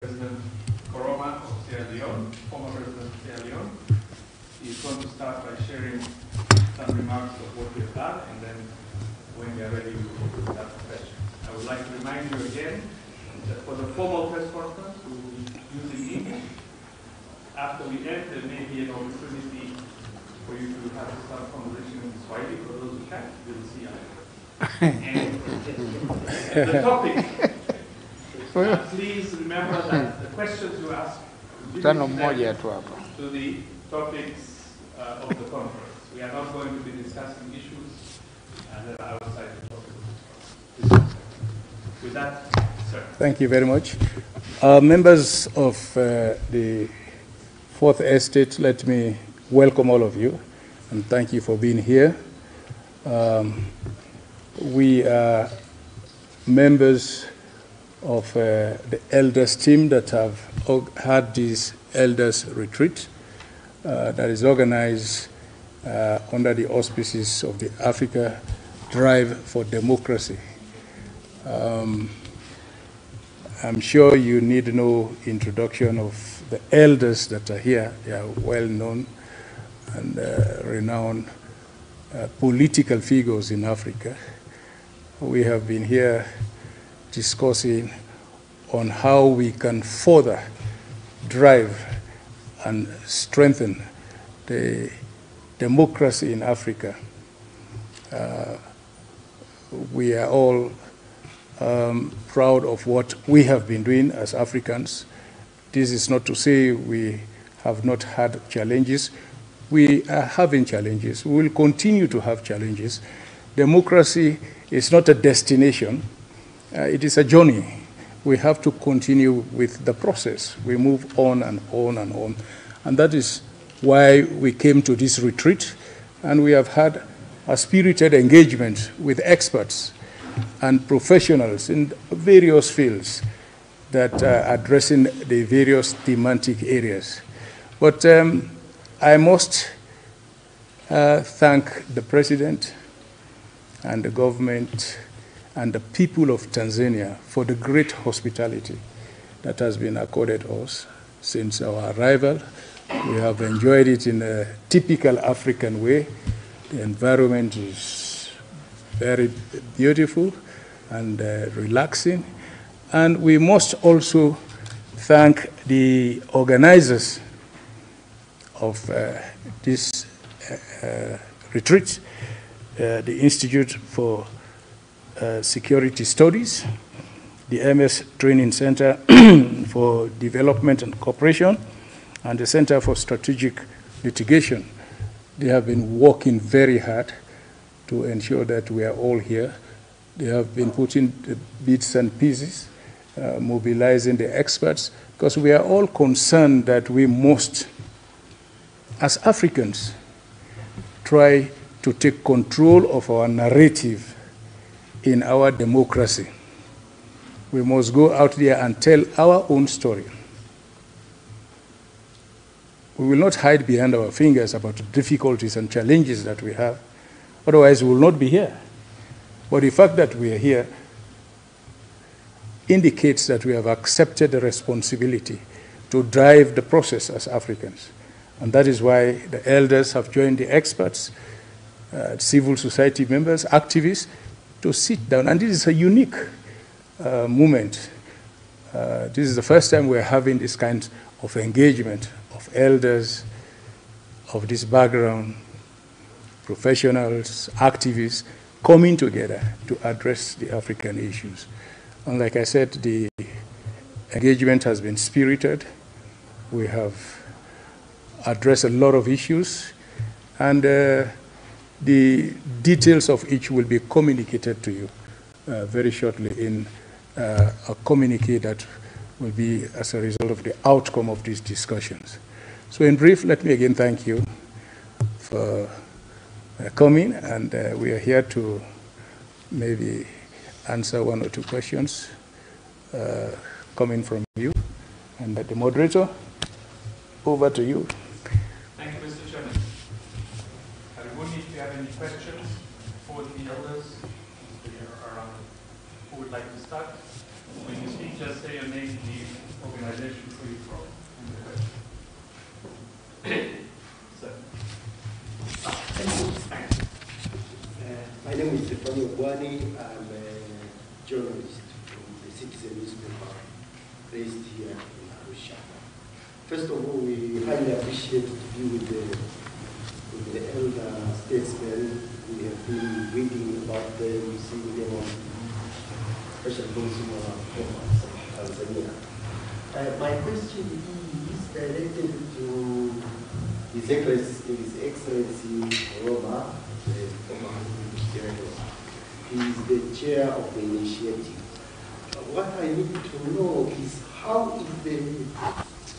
President Koroma of Sierra Leone, former President of Sierra Leone. He's going to start by sharing some remarks of what we have done, and then when we are ready, we will start the questions. I would like to remind you again that for the formal press conference, we will be using English. After we end, there may be an opportunity for you to have some conversation in Swahili. For those who can't, we'll see you. And the topic. Please remember that the questions you ask to the topics of the conference. We are not going to be discussing issues that are outside the topic. With that, sir. Thank you very much. Members of the Fourth Estate, let me welcome all of you and thank you for being here. We are members of the elders team that have had this elders retreat that is organized under the auspices of the Africa Drive for Democracy. I'm sure you need no introduction of the elders that are here. They are well known and renowned political figures in Africa. We have been here discussing on how we can further drive and strengthen the democracy in Africa. We are all proud of what we have been doing as Africans. This is not to say we have not had challenges. We are having challenges. We will continue to have challenges. Democracy is not a destination. It is a journey. We have to continue with the process. We move on and on and on. And that is why we came to this retreat. And we have had a spirited engagement with experts and professionals in various fields that are addressing the various thematic areas. But I must thank the President and the government and the people of Tanzania for the great hospitality that has been accorded us since our arrival. We have enjoyed it in a typical African way. The environment is very beautiful and relaxing. And we must also thank the organizers of this retreat, the Institute for Security Studies, the MS Training Center for Development and Cooperation, and the Center for Strategic Litigation. They have been working very hard to ensure that we are all here. They have been putting the bits and pieces, mobilizing the experts, because we are all concerned that we must, as Africans, try to take control of our narrative in our democracy. We must go out there and tell our own story. We will not hide behind our fingers about the difficulties and challenges that we have. Otherwise, we will not be here. But the fact that we are here indicates that we have accepted the responsibility to drive the process as Africans. And that is why the elders have joined the experts, civil society members, activists, to sit down. And this is a unique moment. This is the first time we're having this kind of engagement of elders of this background, professionals, activists, coming together to address the African issues. And like I said, the engagement has been spirited. We have addressed a lot of issues, and the details of each will be communicated to you very shortly in a communique that will be as a result of the outcome of these discussions. So in brief, let me again thank you for coming, and we are here to maybe answer one or two questions coming from you. And the moderator, over to you. Thank you, Mr. Chairman. If you have any questions for the elders around, who would like to start? When you speak, just say your name, the organization where you're from. My name is Stefano Guani. I'm a journalist from the Citizen newspaper based here in Arusha. First of all, we highly appreciate to be with the elder statesmen. We have been reading about them, seeing them on special consumer programs in Tanzania. My question is directed to His Excellency Roma. He is the chair of the initiative. What I need to know is how is the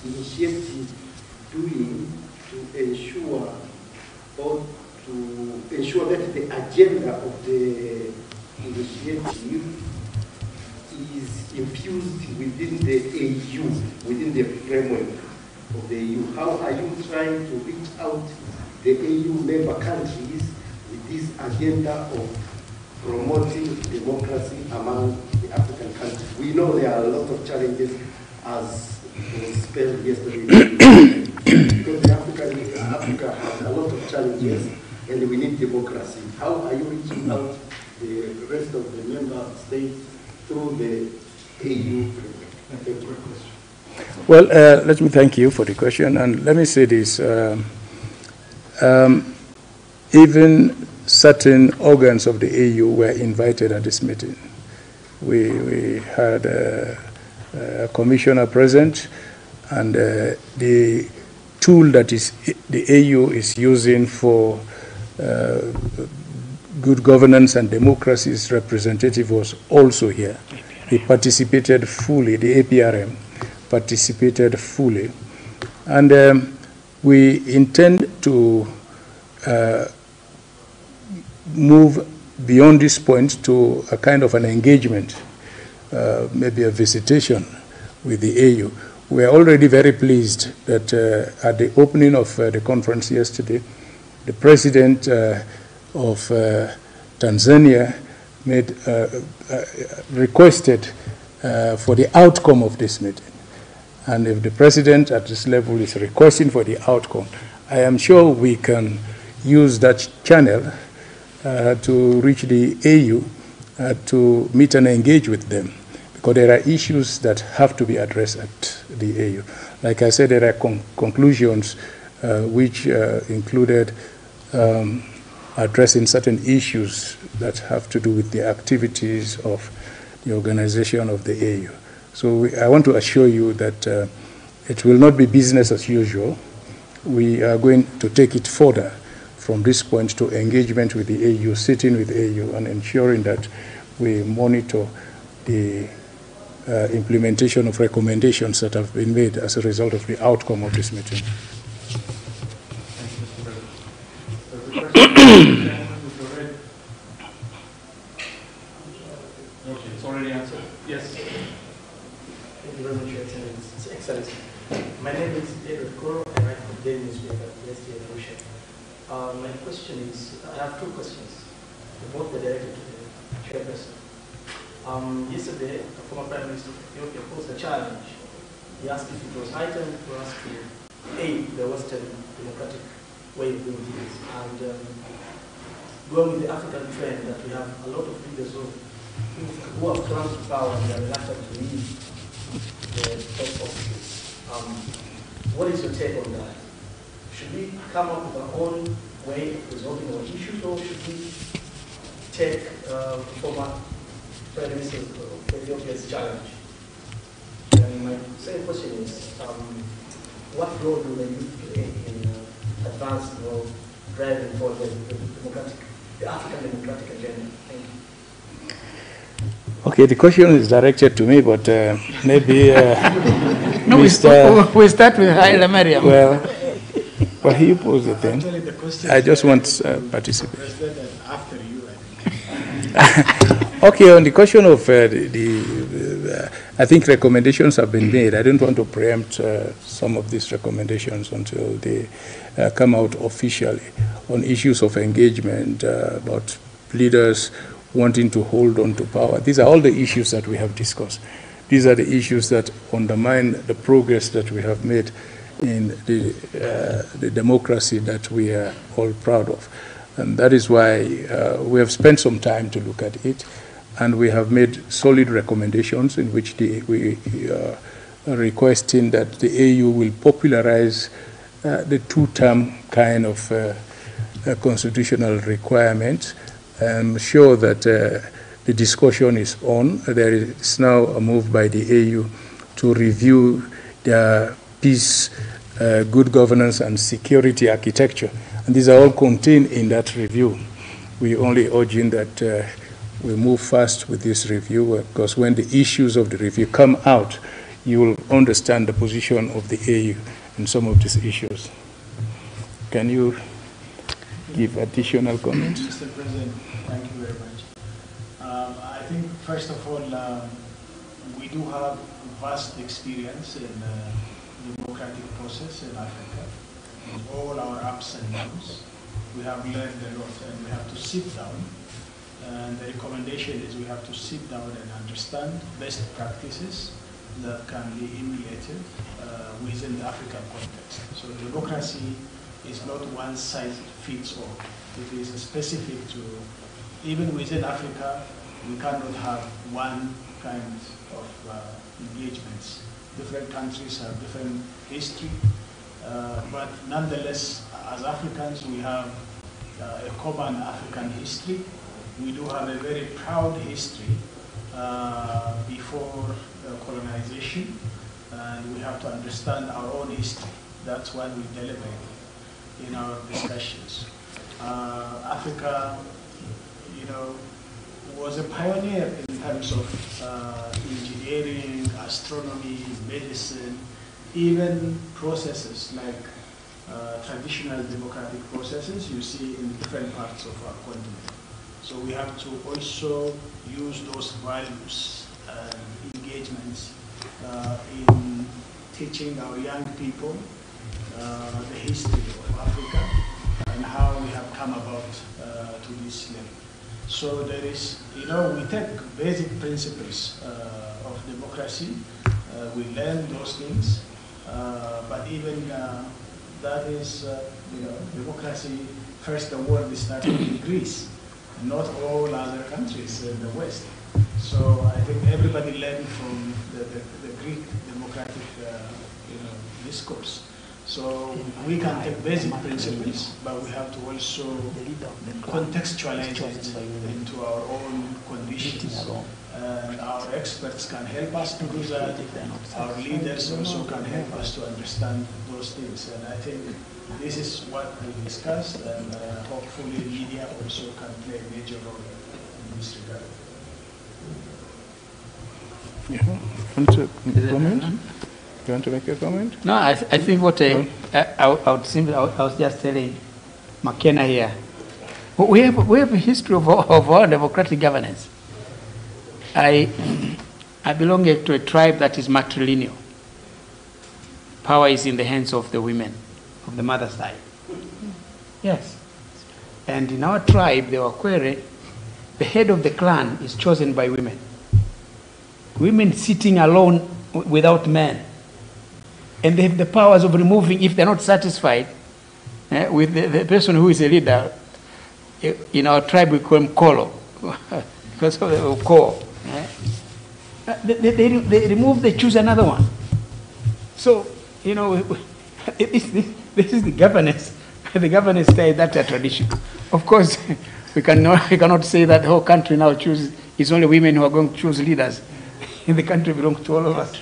initiative doing to ensure that the agenda of the initiative is infused within the AU, within the framework of the AU. How are you trying to reach out the AU member countries with this agenda of promoting democracy among the African countries? We know there are a lot of challenges, as was spelled yesterday, because Africa has a lot of challenges and we need democracy. How are you reaching out the rest of the member states through the AU framework? Well, let me thank you for the question, and let me say this. Even certain organs of the AU were invited at this meeting. We had a commissioner present, and the tool that the AU is using for good governance and democracy's representative was also here. He participated fully, the APRM participated fully. And we intend to move beyond this point to a kind of an engagement, maybe a visitation with the AU. We are already very pleased that at the opening of the conference yesterday, the president of Tanzania requested for the outcome of this meeting. And if the president at this level is requesting for the outcome, I am sure we can use that channel to reach the AU to meet and engage with them, because there are issues that have to be addressed at the AU. Like I said, there are conclusions which included addressing certain issues that have to do with the activities of the organization of the AU. So I want to assure you that it will not be business as usual. We are going to take it further from this point to engagement with the AU, sitting with the AU, and ensuring that we monitor the implementation of recommendations that have been made as a result of the outcome of this meeting. Thank you, Mr. President. Okay, it's already answered. Yes. Thank you very much, Your Excellency. My name is Edward Koro, and I write for the daily newspaper based here in Arusha. My question is, I have two questions. Both are directed to the chairperson. Yesterday, the former Prime Minister of Ethiopia posed a challenge. He asked if it was high time for us to aid the Western democratic way of doing things. And going with the African trend that we have a lot of leaders who have come to power and are reluctant to leave the top offices. What is your take on that? Should we come up with our own way of resolving our issues, or should we take former Prime Minister of Ethiopia's challenge? And my second question is, what role do they play in advancing or driving forward the African democratic agenda? Thank you. Okay, the question is directed to me, but maybe no, we start with Haile Mariam. Well, he posed the thing. Actually, the question I just want participation. After you, I think. Okay, on the question of I think recommendations have been made. I don't want to preempt some of these recommendations until they come out officially on issues of engagement, about leaders wanting to hold on to power. These are all the issues that we have discussed. these are the issues that undermine the progress that we have made in the democracy that we are all proud of. And that is why we have spent some time to look at it, and we have made solid recommendations in which we are requesting that the AU will popularize the two-term kind of constitutional requirement, and show that the discussion is on. There is now a move by the AU to review their peace, good governance, and security architecture. And these are all contained in that review. We only urging that we move fast with this review, because when the issues of the review come out, you will understand the position of the AU in some of these issues. Can you give additional comments? Mr. President, thank you very much. I think, first of all, we do have vast experience in the democratic process in Africa. In all our ups and downs, we have learned a lot, and we have to sit down. And the recommendation is we have to sit down and understand best practices that can be emulated within the African context. So democracy is not one size fits all. It is specific to, even within Africa, we cannot have one kind of engagements. Different countries have different history, but nonetheless, as Africans, we have a common African history. We do have a very proud history before colonization, and we have to understand our own history. That's why we deliberate in our discussions. Africa, was a pioneer in terms of engineering, astronomy, medicine, even processes like traditional democratic processes you see in different parts of our continent. So we have to also use those values and engagements in teaching our young people the history of Africa and how we have come about to this level. So there is, we take basic principles of democracy, we learn those things, but even that is, democracy, first the world started in Greece, not all other countries in the West. So I think everybody learned from the Greek democratic discourse. So we can take basic principles, but we have to also contextualize it into our own conditions. And our experts can help us to do that. Our leaders also can help us to understand those things. And I think this is what we discussed, and hopefully media also can play a major role in this regard. Yeah. Want to comment? You want to make a comment? No, I think what I was just telling McKenna here. We have a history of our democratic governance. I belong to a tribe that is matrilineal. Power is in the hands of the women, of the mother side. Yes. And in our tribe, the Wakwere, the head of the clan is chosen by women. Women sitting alone without men. And they have the powers of removing, if they're not satisfied with the person who is a leader. In our tribe, we call him Kolo, because of the Ko. They remove, they choose another one. So, this is the governance. The governance style, that's a tradition. Of course, we cannot say that the whole country now chooses, it's only women who are going to choose leaders. The country belongs to all of us.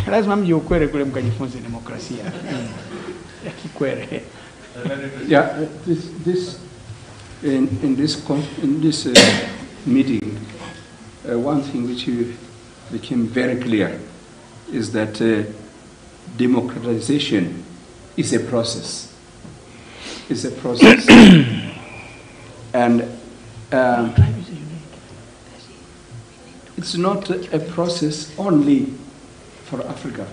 Lazima mje ukwere kule mkajifunze demokrasia. Kikwere. Yeah, in this meeting, one thing which became very clear is that democratization is a process. It's a process, and it's not a process only for Africa,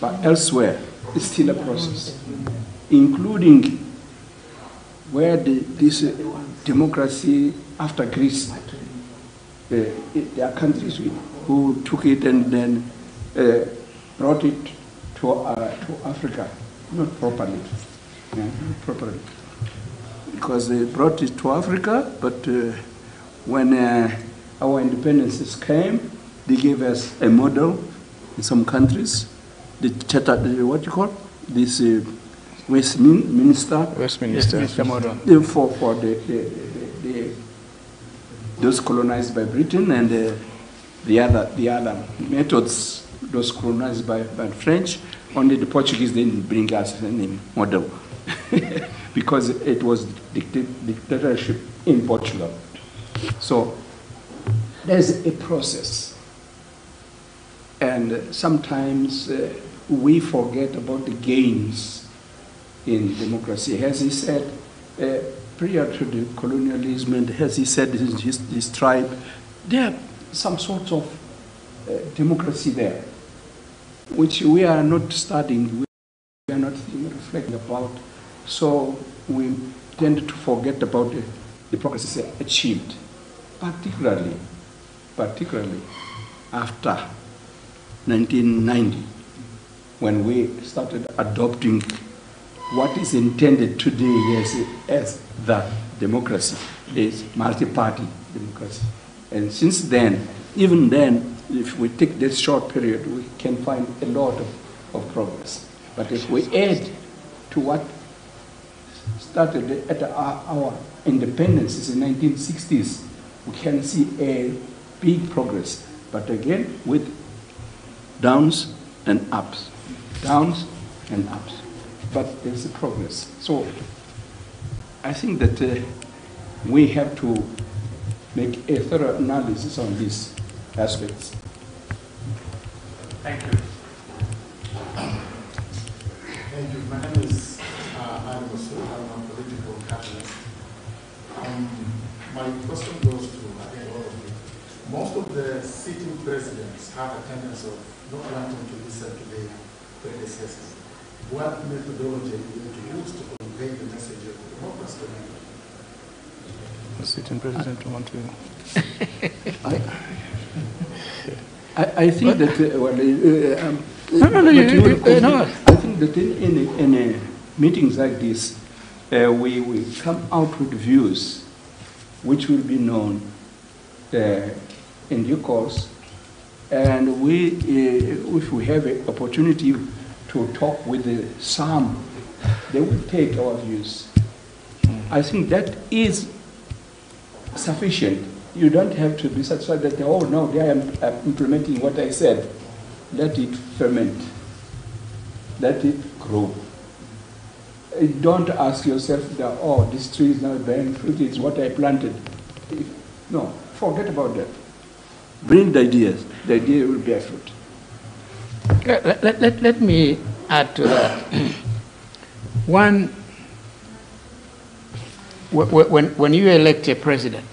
but elsewhere it's still a process, including where this democracy after Greece. There are countries who took it and then brought it to Africa, not properly. Yeah, not properly. Because they brought it to Africa, but when our independences came, they gave us a model in some countries. The charter, what you call this Westminster model for those colonized by Britain, and the other methods, those colonized by French. Only the Portuguese didn't bring us any model because it was dictatorship in Portugal. So there's a process, and sometimes we forget about the gains in democracy. As he said, prior to the colonialism, and as he said in his tribe, there are some sorts of democracy there, which we are not studying, we are not reflecting about. So we tend to forget about the progress achieved, particularly after 1990, when we started adopting what is intended today as the democracy, is multi-party democracy. And since then, even then, if we take this short period, we can find a lot of progress. But if we add to what started at our independence in the 1960s, we can see a big progress. But again, with downs and ups, downs and ups. But there's a progress. So I think that we have to make a thorough analysis on these aspects. Thank you. Thank you. My name is I'm a political catalyst. My question goes to all of you. Most of the sitting presidents have a tendency of not wanting to listen to their predecessors. What methodology are you going to use to convey the message of democracy? The sitting president want to. I think that I think that in meetings like this, we come out with views which will be known in due course, and if we have an opportunity to talk with some, they will take our views. I think that is sufficient. You don't have to be satisfied that, oh no, they are implementing what I said. Let it ferment. Let it grow. Don't ask yourself that, oh, this tree is not bearing fruit, it's what I planted. No, forget about that. Bring the ideas. The idea will bear fruit. Let me add to that. One, when you elect a president,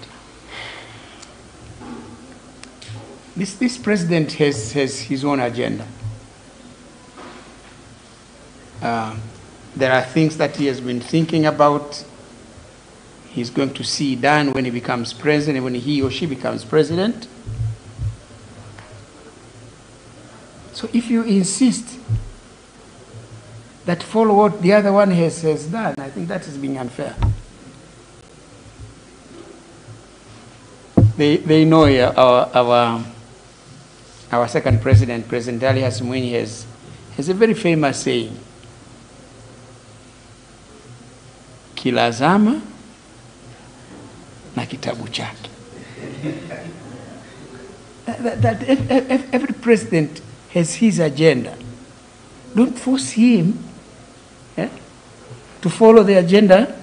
this president has his own agenda. There are things that he has been thinking about. He's going to see done when he becomes president, when he or she becomes president. So if you insist that follow what the other one has done, I think that is being unfair. They know our second president, President Ali Hassan Mwinyi, has a very famous saying, kila zama na kitabu chake. That every president has his agenda. Don't force him to follow the agenda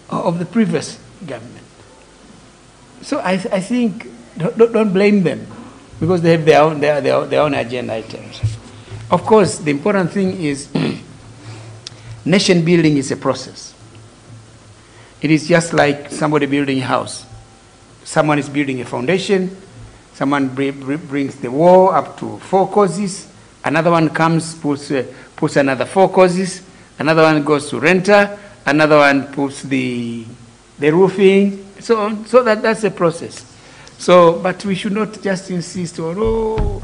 of the previous government. So I think don't blame them, because they have their own agenda items. Of course, the important thing is nation building is a process. It is just like somebody building a house. Someone is building a foundation. Someone brings the wall up to 4 courses. Another one comes, puts another 4 courses. Another one goes to renter. Another one puts the roofing. so on. So that's a process. So, but we should not just insist on, oh,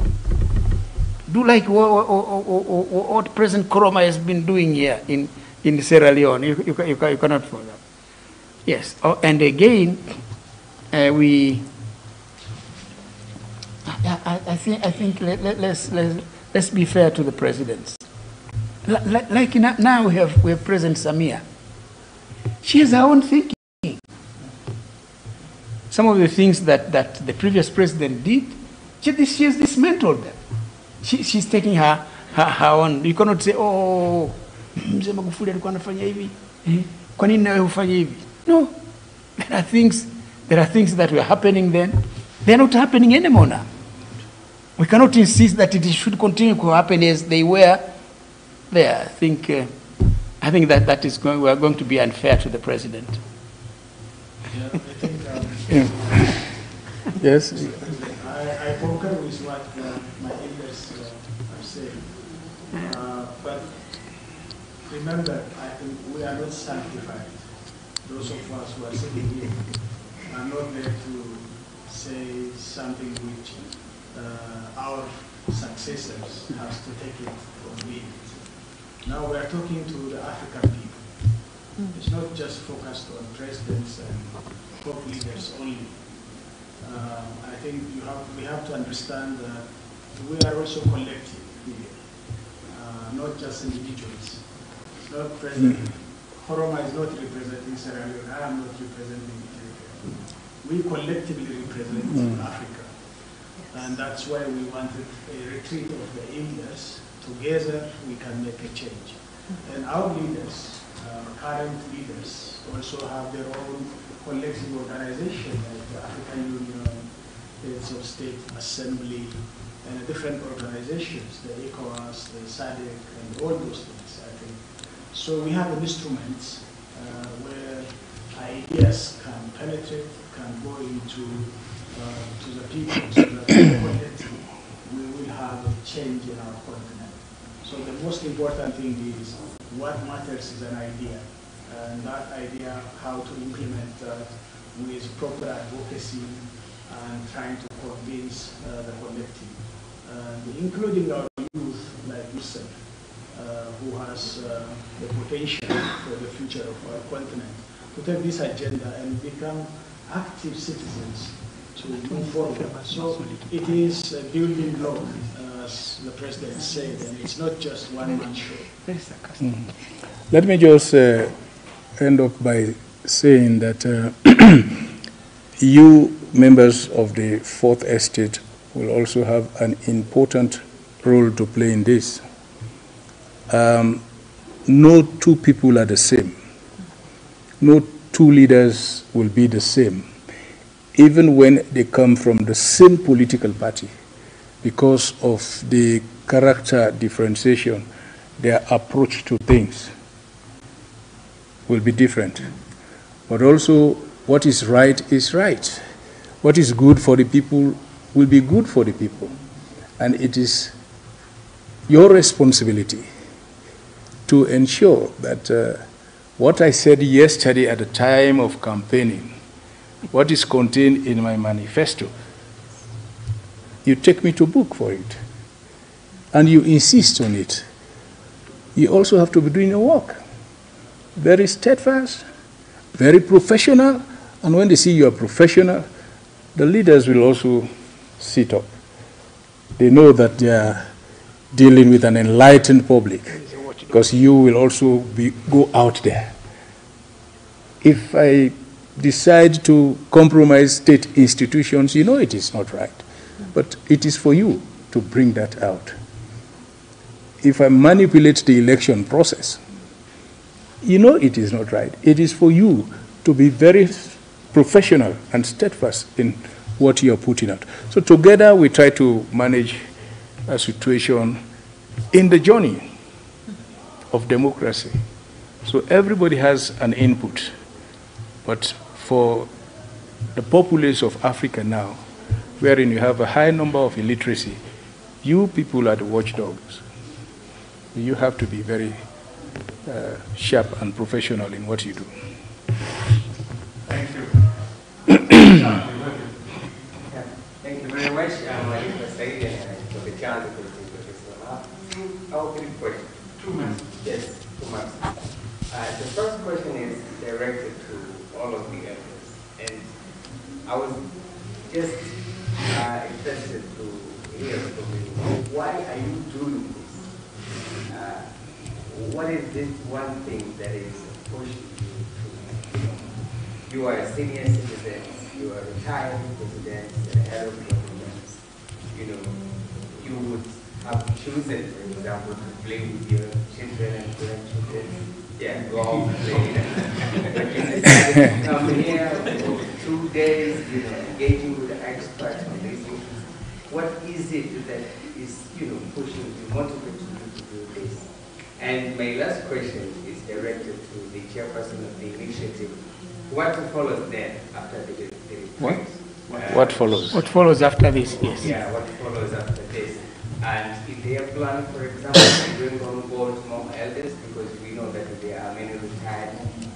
do like what President Koroma has been doing here in Sierra Leone. You cannot follow that. Yes, and again, I think let's be fair to the presidents. Like now we have President Samia. She has her own thinking. Some of the things that the previous president did, she has dismantled them. She's taking her own. You cannot say, oh, Mzee Magufuli alikuwa anafanya hivi. Kwa nini nawe hufanya hivi? No. There are things that were happening then. They are not happening anymore now. We cannot insist that it should continue to happen as they were there. I think that we are going to be unfair to the president. Yeah, I think. Yes. I concur with what my elders have said. But remember, I think we are not sanctified. Those of us who are sitting here are not there to say something which our successors have to take it or leave it. Now we are talking to the African people. It's not just focused on presidents and top leaders only. I think we have to understand that we are also collective here, not just individuals. It's not President Koroma is not representing Sierra Leone. I am not representing Ethiopia. We collectively represent Africa, and that's why we wanted a retreat of the elders. Together, we can make a change. And our leaders, current leaders, also have their own collective organization, like the African Union, Heads of State Assembly, and different organizations, the ECOWAS, the SADC, and all those things, I think. So we have instruments where ideas can penetrate, can go into to the people, so that collectively we will have a change in our continent. So the most important thing is what matters is an idea, and that idea, how to implement that with proper advocacy and trying to convince the collective, including our youth, like you said, who has the potential for the future of our continent, to take this agenda and become active citizens to move forward. So it is a building block, as the president said, and it's not just one-man show. Let me just end up by saying that you, members of the Fourth Estate, will also have an important role to play in this. No two people are the same. No two leaders will be the same, even when they come from the same political party. Because of the character differentiation, their approach to things will be different. But also, what is right is right. What is good for the people will be good for the people. And it is your responsibility to ensure that what I said yesterday at the time of campaigning, what is contained in my manifesto, you take me to book for it, and you insist on it. You also have to be doing your work. Very steadfast, very professional, and when they see you are professional, the leaders will also sit up. They know that they are dealing with an enlightened public, because you will also go out there. If I decide to compromise state institutions, you know it is not right. But it is for you to bring that out. If I manipulate the election process, you know it is not right. It is for you to be very professional and steadfast in what you are putting out. So together we try to manage a situation in the journey of democracy. So everybody has an input. But for the populace of Africa now, wherein you have a high number of illiteracy, you people are the watchdogs. You have to be very sharp and professional in what you do. Thank you. for the CHANZO Our three questions. 2 minutes. Yes, 2 months. The first question is directed to all of the elders, and I was just interested to hear from you. Why are you doing this? What is this one thing that is pushing you to? You are a senior citizen, you are a retired president, and head of government. You would have chosen, for example, to play with your children and grandchildren. Yeah, go out and play. But you decided to come here for 2 days, engaging with the experts on these issues. What is it that is, pushing you, motivating you to do this? And my last question is directed to the chairperson of the initiative. What follows then after the what? What follows? What follows after this? Yes. Yeah, what follows after this? And if they are planning, for example, to bring on board more elders, because we know that there are many retired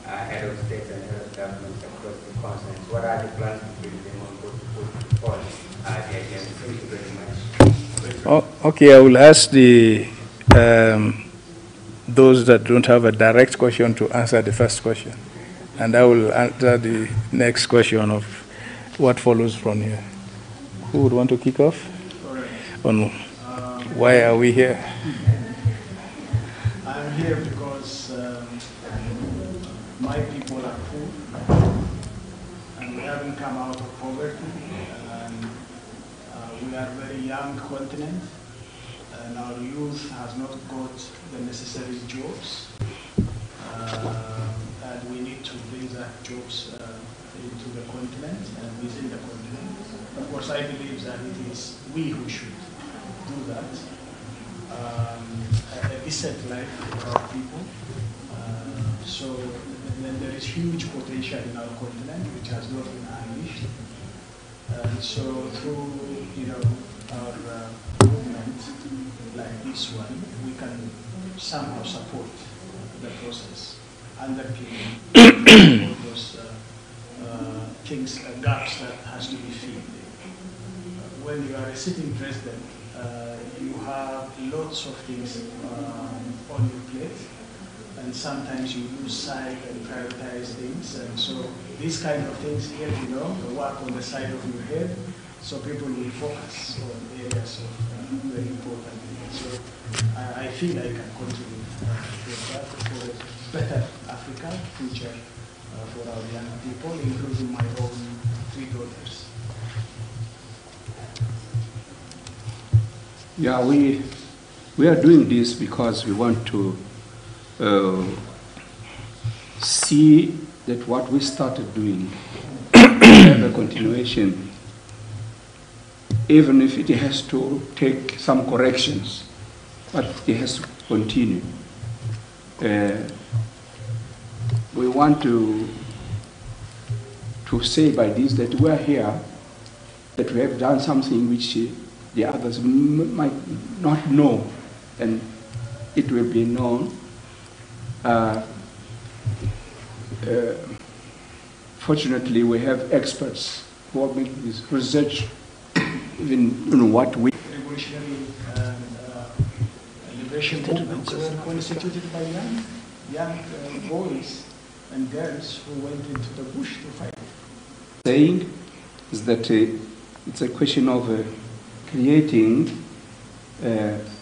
head of state and head of government across the continent. What are the plans to bring them on board to put forward the agenda? Thank you very much. Okay, I will ask those that don't have a direct question to answer the first question. And I will answer the next question of what follows from here. Who would want to kick off? On why are we here? I'm here because my people are poor, and we haven't come out of poverty, and we are a very young continent, and our youth has not got the necessary jobs, and we need to bring that jobs into the continent and within the continent. Of course, I believe that it is we who should do that. A decent life for our people. So then there is huge potential in our continent which has not been unleashed. And so through our movement like this one, we can somehow support the process, underpinning all those things, gaps that has to be filled. When you are a sitting president, you have lots of things on your plate, and sometimes you lose sight and prioritize things. And so these kind of things here, work on the side of your head, so people will focus on areas of very important things. So I feel I can contribute to that for a better Africa future for our young people, including my own 3 daughters. Yeah, we are doing this because we want to see that what we started doing have a continuation, even if it has to take some corrections, but it has to continue. We want to say by this that we are here, that we have done something which the others might not know, and it will be known. Fortunately, we have experts who are making this research, even what we... Revolutionary liberation movements were constituted by young boys and girls who went into the bush to fight. Saying is that it's a question of creating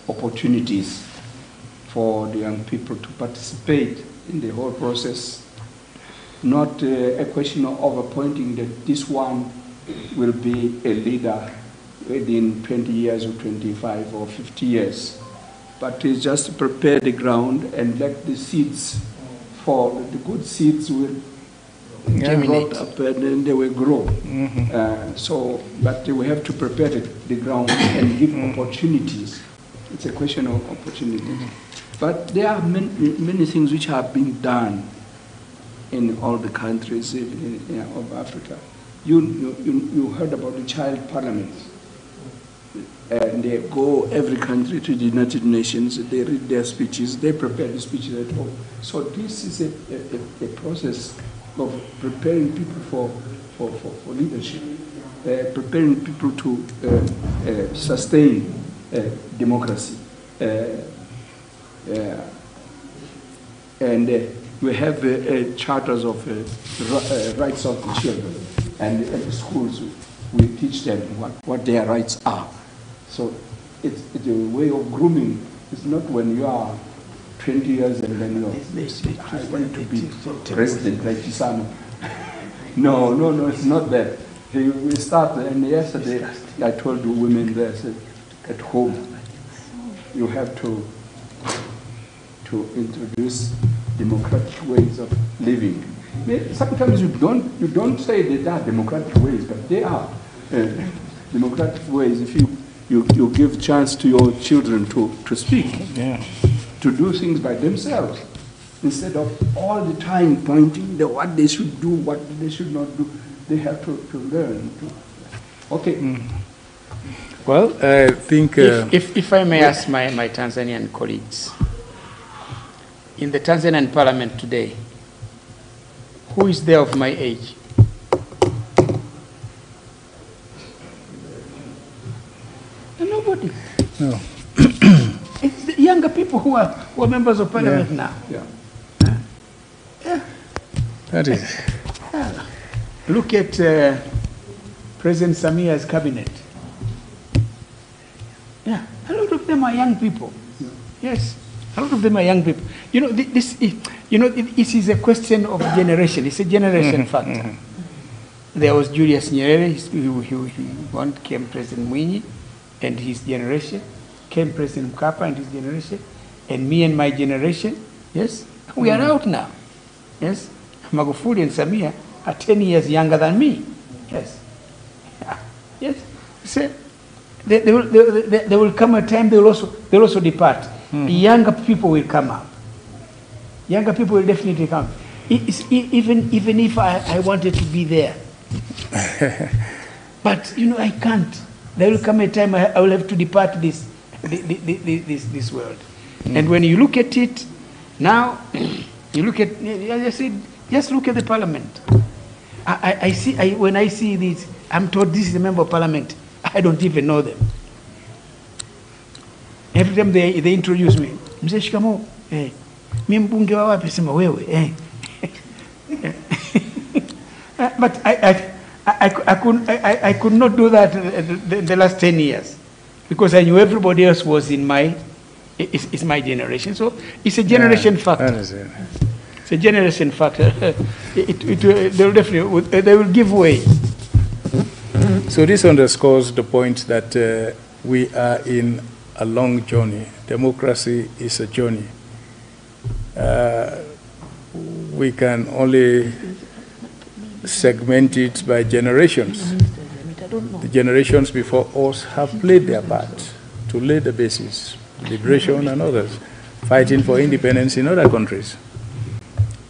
opportunities for the young people to participate in the whole process, not a question of appointing that this one will be a leader within 20 years or 25 or 50 years, but it's just to prepare the ground and let the seeds fall. The good seeds will germinate up and then they will grow. But we have to prepare the ground and give opportunities. It's a question of opportunity. But there are many things which have been done in all the countries of Africa. You heard about the child parliaments. And they go every country to the United Nations, they read their speeches, they prepare the speeches at home. So this is a process of preparing people for leadership. preparing people to sustain democracy. And we have charters of rights of the children, and at the schools we teach them what their rights are. So it's a way of grooming. It's not when you are 20 years and then I want to be president like Kisano. No, it's not that. We start, and yesterday I told the women there, I said, at home, you have to introduce democratic ways of living. Sometimes you don't say that they are democratic ways, but they are democratic ways. If you give chance to your children to speak, to do things by themselves, instead of all the time pointing what they should do, what they should not do. They have to learn. Okay. Well, I think... if I may ask my Tanzanian colleagues, in the Tanzanian parliament today, who is there of my age? Nobody. No. It's the younger people who are members of parliament now. Yeah. That is... Look at President Samia's cabinet. Yeah, a lot of them are young people. Yeah. Yes, a lot of them are young people. You know, this is a question of generation. It's a generation factor. There was Julius Nyerere, he came President Mwinyi and his generation, came President Mkapa and his generation, and me and my generation. Yes, we are out now. Yes, Magufuli and Samia are 10 years younger than me. Yes. Yes. So there will come a time they'll also depart. Younger people will come up. Younger people will definitely come. Even if I wanted to be there. But I can't. There will come a time I will have to depart this world. And when you look at it now, you look at, as I said, just look at the parliament. When I see this, I'm told this is a member of parliament. I don't even know them. Every time they introduce me, Mzee shikamo, mi mbunge wa wapi, sema wewe. But I could not do that the last 10 years because I knew everybody else was in my generation. So it's a generation factor. It's a generation factor. They will give way. So this underscores the point that we are in a long journey. Democracy is a journey. We can only segment it by generations. The generations before us have played their part to lay the basis, liberation and others, fighting for independence in other countries.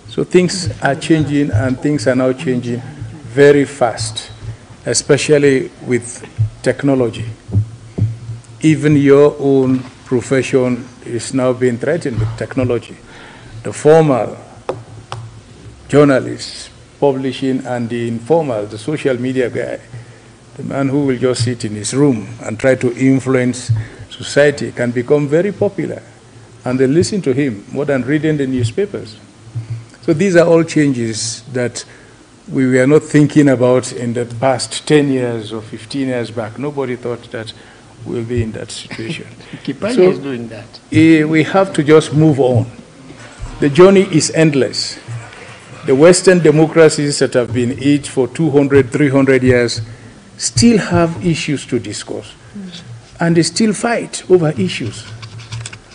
So things are changing, and things are now changing very fast, especially with technology. Even your own profession is now being threatened with technology. The formal journalists, publishing, and the informal, the social media guy, the man who will just sit in his room and try to influence society can become very popular. And they listen to him more than reading the newspapers. So these are all changes that we were not thinking about in the past 10 years or 15 years back. Nobody thought that we'll be in that situation. Kipanya is doing that. We have to just move on. The journey is endless. The Western democracies that have been it for 200, 300 years still have issues to discuss. And they still fight over issues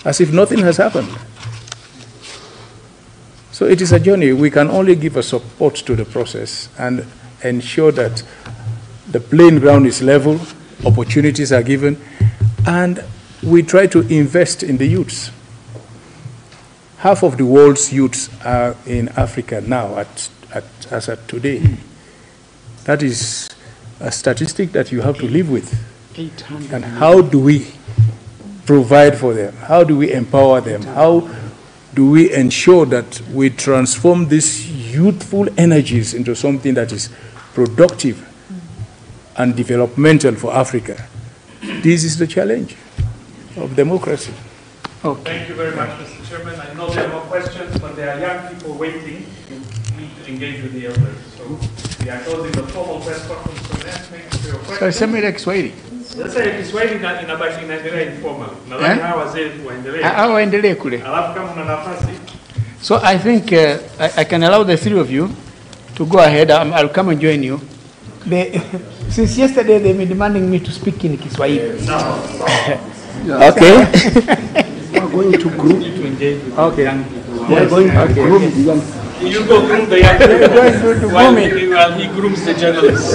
as if nothing has happened. So it is a journey. We can only give a support to the process and ensure that the playing ground is level, opportunities are given, and we try to invest in the youths. Half of the world's youths are in Africa now, as at today. That is a statistic that you have to live with. 800. And how do we provide for them? How do we empower them? How do we ensure that we transform these youthful energies into something that is productive and developmental for Africa. This is the challenge of democracy. Okay. Thank you very much, Mr. Chairman. I know there are more questions, but there are young people waiting to engage with the elders. So we are closing the formal press conference for next week. So sema ile Kiswahili. Sasa Kiswahili inabaki inaendelea informal. Nadhani hawa wazee waendelee. Hao waendelee kule. Alafu kama una nafasi. So I think I can allow the three of you to go ahead. I'll come and join you. Since yesterday they've been demanding me to speak in Kiswahili. Okay. We're going to group to engage with young people. We're going to group the young people. You go groom the young people while he grooms the journalists.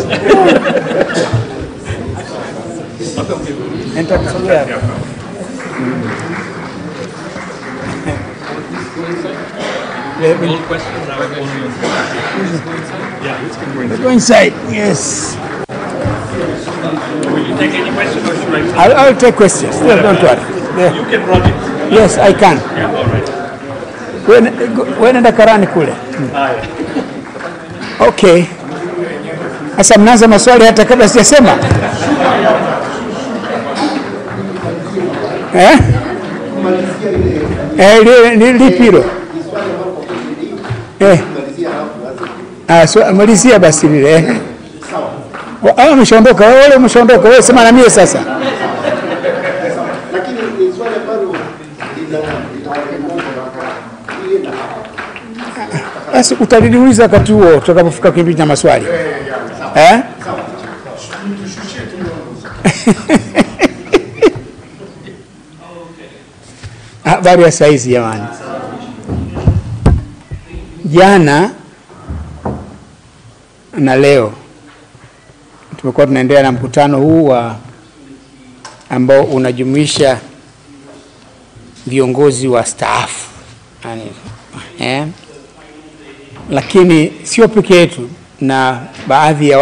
All questions are only on yeah, let's go inside. Yes. Will you take any questions or should I? I'll take questions. No, don't worry. Yeah. You can run it. Yes, I can. Yeah, all right. When the karani kule. Okay. Asa mnaanza maswali hata kabla sijasema. Lipiro. So malizia basi lile. Sawa. Umeshaondoka wewe, umeshaondoka wewe, sema na mimi sasa. Lakini ni swali ambalo basi utaliuliza wakati huo tutakapofika kipindi cha maswali. Habari ya saizi jamani. Jana na leo tumekuwa tunaendelea na mkutano huu ambao unajumuisha viongozi wastaafu. Lakini sio peke yetu, na baadhi ya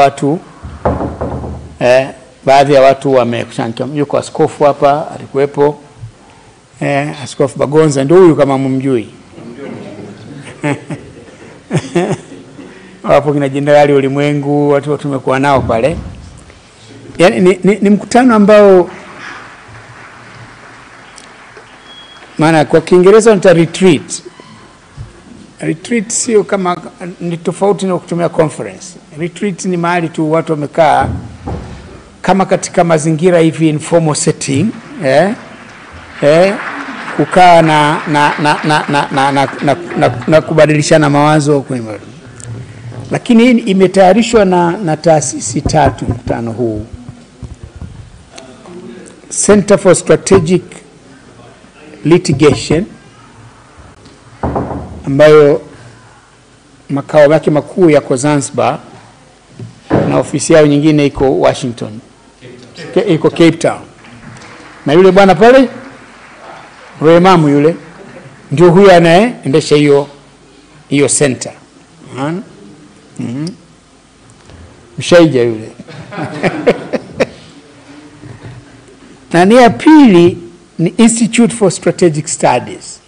watu wamekusanyika. Yuko askofu hapa, alikuwepo Askofu Bagonza, ndio huyu kama mumjui. Wapo kina Jenerali Ulimwengu, watu tumekuwa nao pale. Yaani ni mkutano ambao maana kwa Kiingereza ni retreat. Retreat sio kama, ni tofauti na kutumia conference. Retreat ni mahali tu watu wamekaa kama katika mazingira hivi informal setting, kukaa na kubadilishana mawazo kwenye. Lakini hii imetayarishwa na taasisi tatu mkutano huu. Center for Strategic Litigation, ambayo makao yake makuu yako Zanzibar na ofisi yao nyingine iko Washington, iko Cape Town. Na yule bwana pale Remamu yule ndio huyu anayeendesha hiyo center. Mshaija yule. Na ya pili ni Institute for Strategic Studies.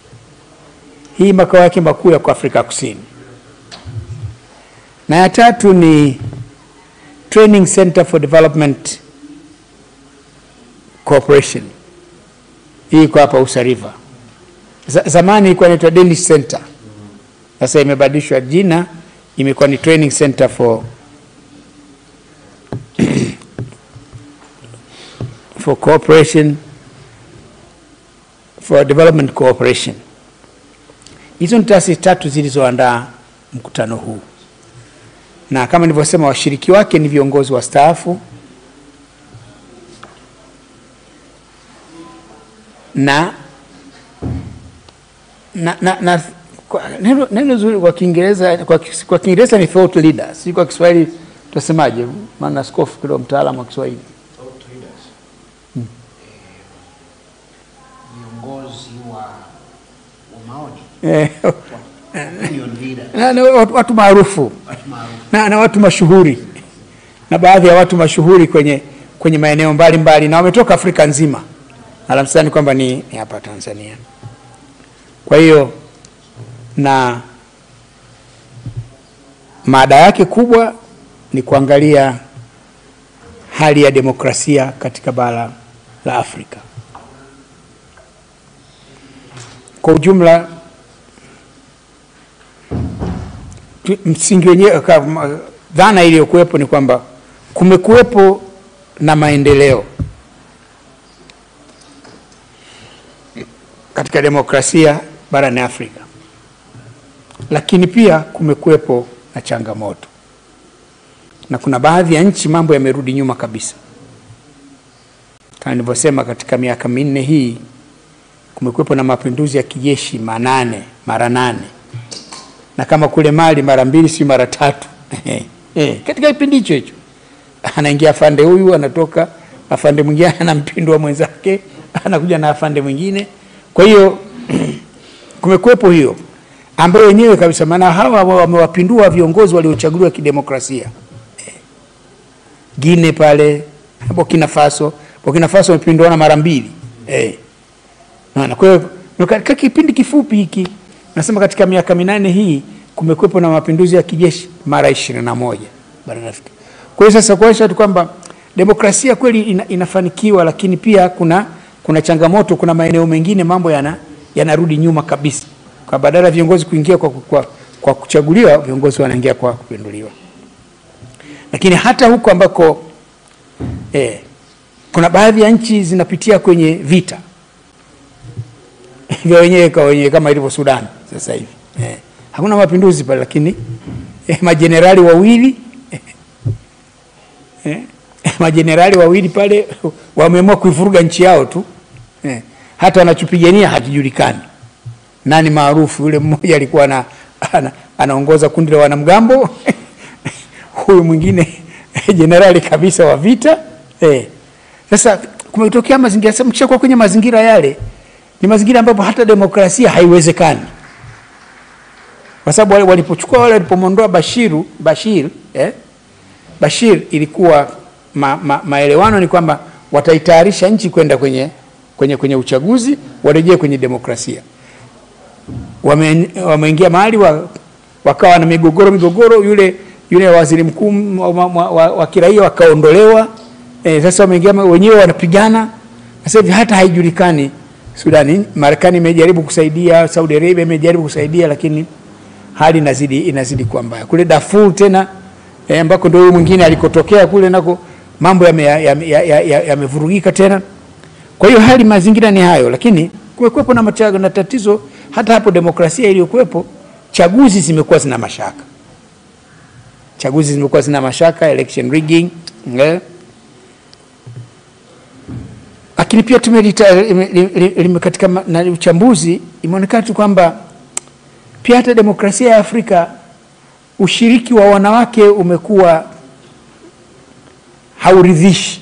Hii makao yake makuu yako Afrika Kusini. Na ya tatu ni Training Center for Development Cooperation. Hii iko hapa Usa River. Zamani ilikuwa inaitwa Danish Center. Sasa imebadilishwa jina, imekuwa ni Training Center for Cooperation, for Development Cooperation. Hizo ni taasisi tatu zilizoandaa mkutano huu. Na kama nilivyosema, washiriki wake ni viongozi wastaafu na neno zuri kwa Kiingereza, kwa Kiingereza ni thought leaders. Si kwa Kiswahili tutasemaje? Maana askofu kidogo mtaalamu wa Kiswahili. Thought leaders. Viongozi wa maoni. Watu maarufu. Na watu mashuhuri. Na baadhi ya watu mashuhuri kwenye maeneo mbalimbali, na wametoka Afrika nzima. Alamsani kwamba ni hapa Tanzania. Kwa hiyo na mada yake kubwa ni kuangalia hali ya demokrasia katika bara la Afrika. Kwa ujumla, msingi wenyewe, dhana iliyokuwepo ni kwamba kumekuwepo na maendeleo katika demokrasia barani Afrika, lakini pia kumekuwepo na changamoto, na kuna baadhi ya nchi mambo yamerudi nyuma kabisa. Kama nilivyosema, katika miaka minne hii kumekuwepo na mapinduzi ya kijeshi mara nane, na kama kule Mali mara 2 si mara 3. Katika kipindi hicho anaingia afande huyu, anatoka afande mwingine, anampindua mwenzake, anakuja na afande mwingine. Kwa hiyo kumekuwepo hiyo ambayo wenyewe kabisa, maana hawa wamewapindua viongozi waliochaguliwa kidemokrasia. Guinea pale, Burkina Faso wamepinduana mara 2. Maana kwa hiyo katika kipindi kifupi hiki, nasema katika miaka 8 hii kumekuwepo na mapinduzi ya kijeshi mara 21 barani Afrika. Kwa hiyo sasa kuonyesha tu kwamba demokrasia kweli inafanikiwa, lakini pia kuna changamoto, kuna maeneo mengine mambo yanarudi nyuma kabisa. Kwa badala ya viongozi kuingia kwa kuchaguliwa, viongozi wanaingia kwa kupinduliwa. Lakini hata huko ambako kuna baadhi ya nchi zinapitia kwenye vita vya wenyewe kwa wenyewe, kama ilivyo Sudan sasa hivi. Hakuna mapinduzi pale, lakini majenerali wawili pale wameamua kuivuruga nchi yao tu. Hata wanachopigania hakijulikani. Nani maarufu? Yule mmoja alikuwa anaongoza kundi la wanamgambo. Huyu mwingine jenerali kabisa wa vita. Sasa kumetokea mazingira, sasa mkishakuwa kwenye mazingira yale, ni mazingira ambapo hata demokrasia haiwezekani. Kwa sababu walipochukua wale, walipomondoa Bashir, ilikuwa maelewano ni kwamba wataitayarisha nchi kwenda kwenye uchaguzi, warejee kwenye demokrasia. Wameingia mahali wakawa na migogoro, yule waziri mkuu wa kiraia wakaondolewa. Sasa wameingia wenyewe wanapigana. Sasa hivi hata haijulikani Sudani. Marekani imejaribu kusaidia, Saudi Arabia imejaribu kusaidia, lakini hali inazidi kuwa mbaya. Kule Darfur tena, ambako ndio mwingine alikotokea kule, nako mambo yamevurugika tena. Kwa hiyo hali mazingira ni hayo, lakini kumekuwepo na tatizo hata hapo demokrasia iliyokuwepo. Chaguzi zimekuwa zina mashaka, election rigging. Lakini pia katika uchambuzi imeonekana tu kwamba pia hata demokrasia ya Afrika, ushiriki wa wanawake umekuwa hauridhishi.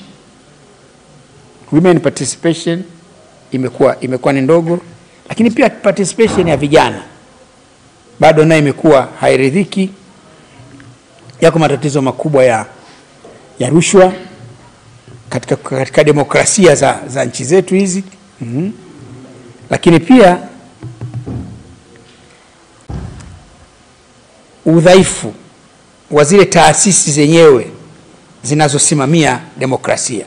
Women participation imekuwa ni ndogo, lakini pia participation ya vijana bado nayo imekuwa hairidhiki. Yako matatizo makubwa ya rushwa katika demokrasia za nchi zetu hizi. Lakini pia udhaifu wa zile taasisi zenyewe zinazosimamia demokrasia.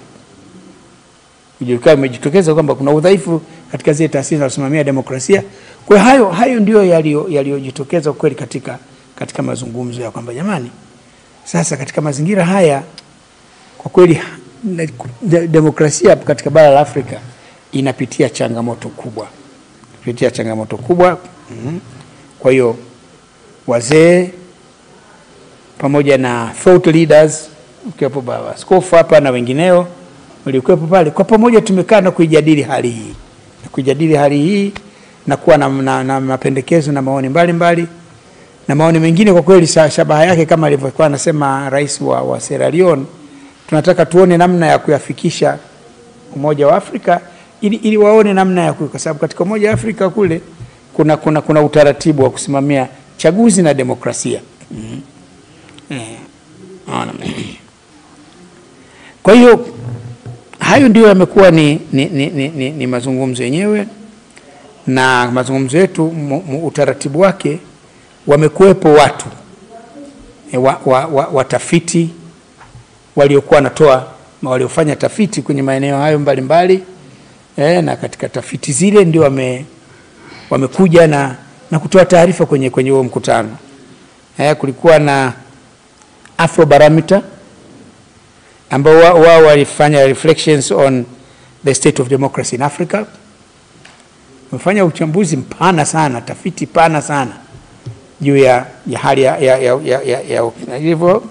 Umejitokeza kwamba kuna udhaifu katika zile taasisi zinazosimamia demokrasia. Kwa hayo ndio yaliyojitokeza kweli katika mazungumzo ya kwamba jamani, sasa katika mazingira haya kwa kweli demokrasia katika bara la Afrika inapitia changamoto kubwa. Kwa hiyo wazee pamoja na thought leaders, ukiwepo baba askofu hapa na wengineo walikuwepo pale, kwa pamoja tumekaa na kuijadili hali hii na kuwa na mapendekezo na maoni mbalimbali. Na maoni mengine kwa kweli shabaha yake kama alivyokuwa anasema rais wa Sierra Leone, tunataka tuone namna ya kuyafikisha Umoja wa Afrika ili waone namna ya kwa sababu katika Umoja wa Afrika kule kuna utaratibu wa kusimamia chaguzi na demokrasia. Kwa hiyo hayo ndio yamekuwa ni mazungumzo yenyewe, na mazungumzo yetu utaratibu wake wamekuwepo watu watafiti waliokuwa wanatoa waliofanya tafiti kwenye maeneo hayo mbalimbali, na katika tafiti zile ndio wamekuja na kutoa taarifa kwenye huo mkutano. Kulikuwa na Afrobarometer ambao wao walifanya reflections on the state of democracy in Africa. Wamefanya uchambuzi mpana sana, tafiti pana sana juu ya hali ya hivyo.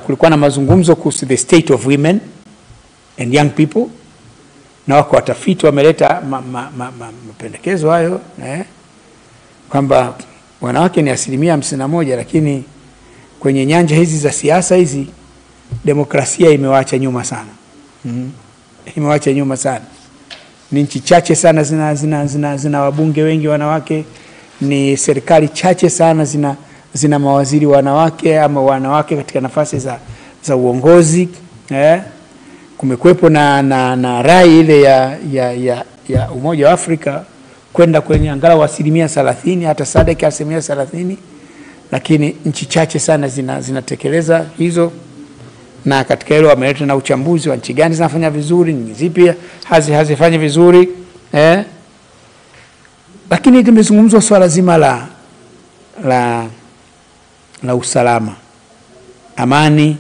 Kulikuwa na mazungumzo kuhusu the state of women and young people, na wako watafiti wameleta mapendekezo hayo, kwamba wanawake ni 51%, lakini kwenye nyanja hizi za siasa hizi demokrasia imewaacha nyuma sana. Imewaacha nyuma sana. Ni nchi chache sana zina wabunge wengi wanawake, ni serikali chache sana zina mawaziri wanawake ama wanawake katika nafasi za uongozi. Kumekuwepo na rai ile ya Umoja wa Afrika kwenda kwenye angalau 30%, hata SADC 30%, lakini nchi chache sana zinatekeleza hizo. Na katika hilo wameleta na uchambuzi wa nchi gani zinafanya vizuri, ni zipi hazifanyi vizuri. Lakini limezungumzwa swala zima la usalama, amani,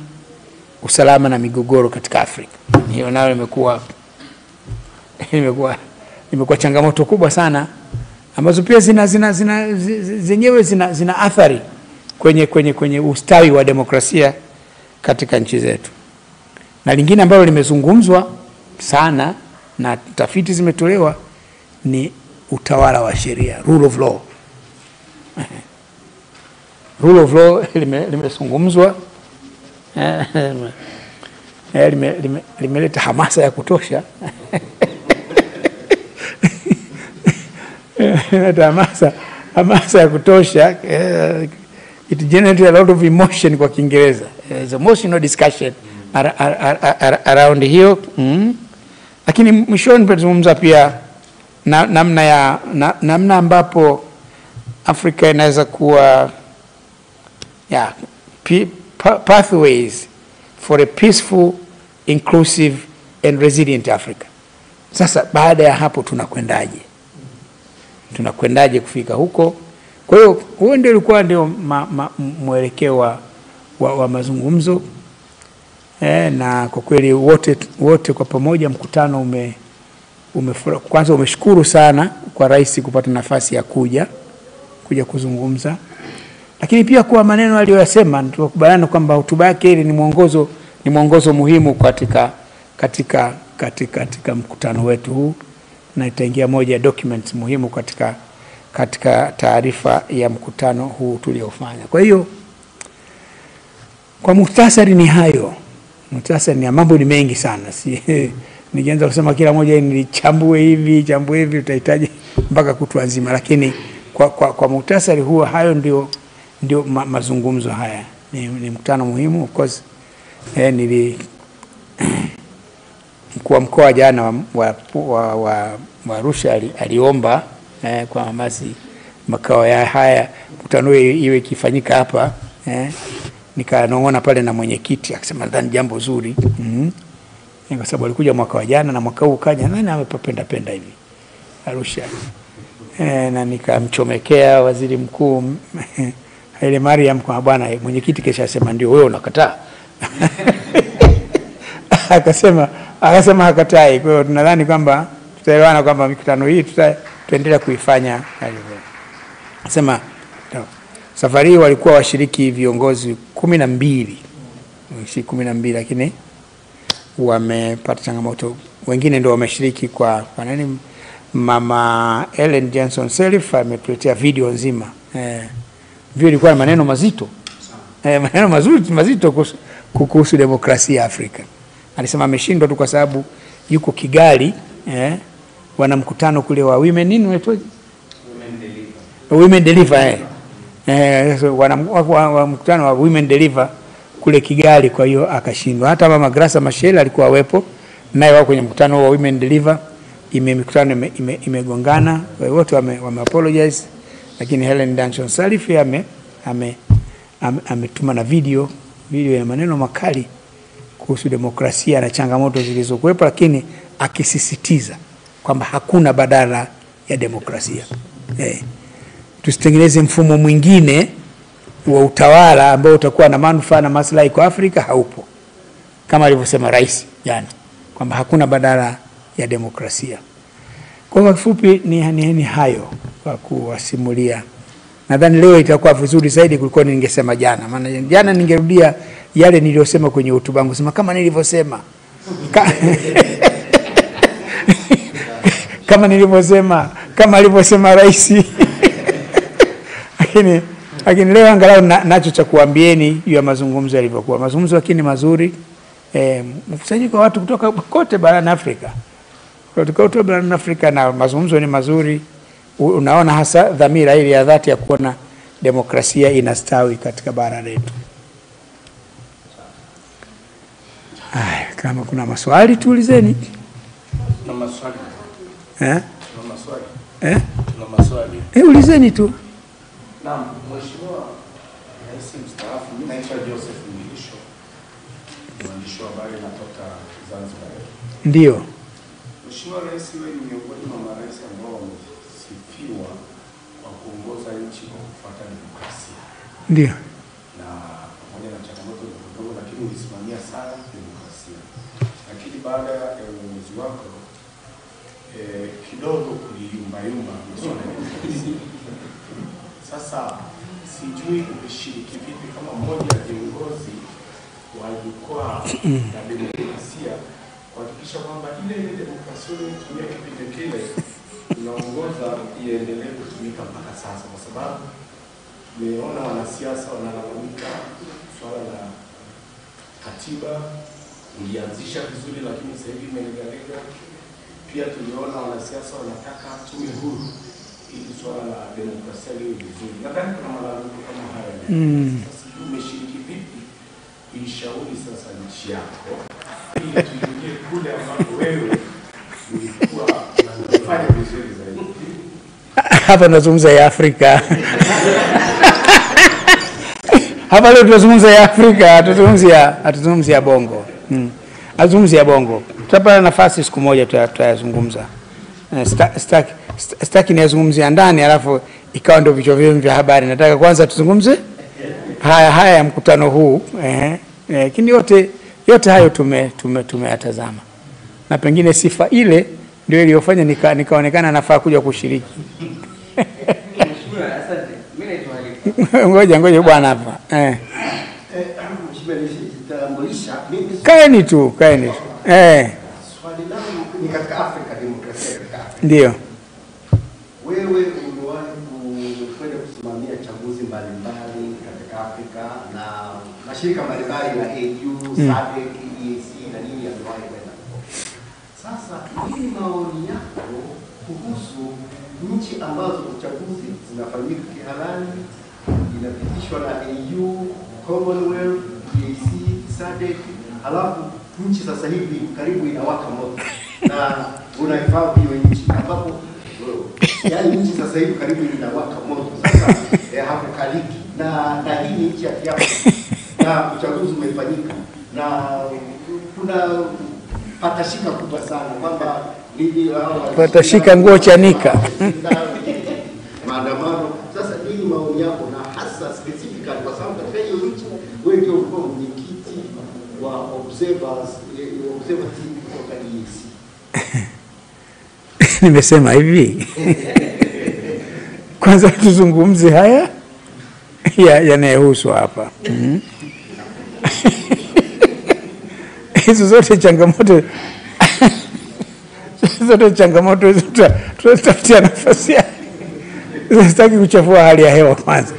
usalama na migogoro katika Afrika. Hiyo nayo imekuwa changamoto kubwa sana, ambazo pia zenyewe zina athari kwenye ustawi wa demokrasia katika nchi zetu. Na lingine ambalo limezungumzwa sana na tafiti zimetolewa ni utawala wa sheria, rule of law. Rule of law limezungumzwa, limeleta hamasa ya kutosha. hamasa ya kutosha. It generated a lot of emotion kwa Kiingereza. There's emotional discussion around hiyo. Lakini mwishoni tutazungumza pia namna ambapo Afrika inaweza kuwa pathways for a peaceful, inclusive and resilient Africa. Sasa baada ya hapo tunakwendaje kufika huko? Kwa hiyo huo ndio ulikuwa mwelekeo wa mazungumzo. Na kwa kweli wote kwa pamoja mkutano kwanza umeshukuru sana kwa rais kupata nafasi ya kuja kuzungumza, lakini pia kwa maneno aliyosema tukubaliana kwamba hotuba yake ile ni mwongozo muhimu katika mkutano wetu huu, na itaingia moja ya documents muhimu katika taarifa ya mkutano huu tuliofanya. Kwa hiyo kwa muhtasari ni hayo. Muhtasari ni mambo ni mengi sana. Nikianza kusema kila moja nilichambue hivi utahitaji mpaka kutwa nzima, lakini kwa muhtasari huo hayo ndio mazungumzo haya. Ni mkutano muhimu. Of course mkuu wa mkoa jana wa Arusha aliomba kwa basi makao haya mkutano iwe ikifanyika hapa. Nikanong'ona pale na mwenyekiti akasema ndani jambo zuri. Kwa sababu alikuja mwaka wa jana na mwaka huu kaja, nani amepapenda hivi Arusha. Na nikamchomekea waziri mkuu Haile Mariam kwa bwana mwenyekiti, kesha asema ndio wewe unakataa. Akasema hakatai. Kwa hiyo tunadhani kwamba tutaelewana kwamba mikutano hii tutaendelea kuifanya hivyo. Akasema safari hii walikuwa washiriki viongozi 12, lakini wamepata changamoto. Wengine ndio wameshiriki kwa nani, Mama Ellen Johnson Sirleaf ametuletea video nzima. Video ilikuwa maneno mazito. Maneno mazito kuhusu demokrasia ya Afrika. Alisema ameshindwa tu kwa sababu yuko Kigali, wana mkutano kule wa women nini unaitwa? Women deliver. Wana mkutano wa women deliver kule Kigali, kwa hiyo akashindwa. Hata Mama Graça Machel alikuwa wepo naye wao kwenye mkutano wa women deliver. Mikutano imegongana, wote wame apologize, lakini Helen Johnson Sirleaf ametuma na video ya maneno makali kuhusu demokrasia na changamoto zilizokuwepo, lakini akisisitiza kwamba hakuna badala ya demokrasia. Tusitengeneze mfumo mwingine wa utawala ambao utakuwa na manufaa na maslahi kwa Afrika, haupo. Kama alivyosema rais jana kwamba hakuna badala ya demokrasia. Kwa kifupi ni hayo kwa kuwasimulia. Nadhani leo itakuwa vizuri zaidi kuliko ningesema jana. Maana jana ningerudia yale niliyosema kwenye hotuba yangu, sema kama nilivyosema. Kama nilivyosema, kama alivyosema rais. Lakini leo angalau nacho cha kuambieni juu ya mazungumzo yalivyokuwa. Mazungumzo lakini mazuri. Mkusanyiko wa watu kutoka kote barani Afrika. Kutoka kote barani Afrika, na mazungumzo ni mazuri. Unaona hasa dhamira ile ya dhati ya kuona demokrasia inastawi katika bara letu. Kama kuna maswali tuulizeni. Tuna maswali. Tuna maswali. Tuna maswali. Ulizeni tu. Naam, Mheshimiwa Rais mstaafu, mimi naitwa Joseph Mwilisho. Mwandishi wa habari natoka Zanzibar. Ndio. Mheshimiwa Rais, wewe ni miongoni mwa marais ambao wamesifiwa kwa kuongoza nchi kwa kufuata demokrasia. Ndio. Na pamoja na changamoto ndogo, lakini ulisimamia sana demokrasia. Lakini baada ya uongozi wako kidogo kuliyumbayumba masuala ya demokrasia. Sasa sijui umeshiriki vipi kama mmoja wa viongozi wa jukwaa la demokrasia kuhakikisha kwamba ile demokrasia iliyotumia kipindi kile unaongoza iendelee kutumika mpaka sasa, kwa sababu tumeona wanasiasa wanalalamika swala la katiba ulianzisha vizuri, lakini sasa hivi imelegalega. Pia tuliona wanasiasa wanataka tume huru ili swala la demokrasia liwe vizuri. Nadhani kuna malalamiko kama haya. Sasa umeshiriki vipi kuishauri sasa nchi yako ili tuingie kule ambapo wewe ulikuwa unafanya vizuri zaidi? Hapa tunazungumza ya Afrika. Hapa leo tunazungumza ya Afrika, hatuzungumzia Bongo. Azungumzia Bongo. Tutapata nafasi siku moja tutayazungumza. Sitaki niyazungumzia ndani alafu ikawa ndio vichwa vyenu vya habari. Nataka kwanza tuzungumze haya ya mkutano huu. Lakini yote hayo tumeyatazama. Na pengine sifa ile ndio iliyofanya nikaonekana nafaa kuja kushiriki. Ngoja bwana hapa. Kaeni tu. Swali langu ni katika Afrika, demokrasia katika Afrika. Ndio. Wewe umewahi kwenda kusimamia chaguzi mbalimbali katika Afrika na mashirika mbalimbali ya AU, SADC, EAC na nini yamewahi kwenda. Sasa nini maoni yako kuhusu nchi ambazo uchaguzi zinafanyika kihalali, inapitishwa na AU, Commonwealth, EAC, SADC, halafu nchi sasa hivi karibu inawaka moto na unaifahamu hiyo nchi ambapo yaani nchi sasa hivi karibu inawaka moto sasa hakukaliki na hii ni nchi ya Kiafrika na uchaguzi umefanyika na kuna patashika kubwa sana kwamba patashika nguo chanika maandamano. Sasa nini maoni yako na hasa specifically kwa sababu katika hiyo nchi wewe ndio ulikuwa mwenyekiti wa observer team kutoka EAC. Nimesema hivi. Kwanza tuzungumze haya yanayohusu hapa. Hizo zote changamoto tutatafutia nafasi. Sitaki kuchafua hali ya hewa kwanza.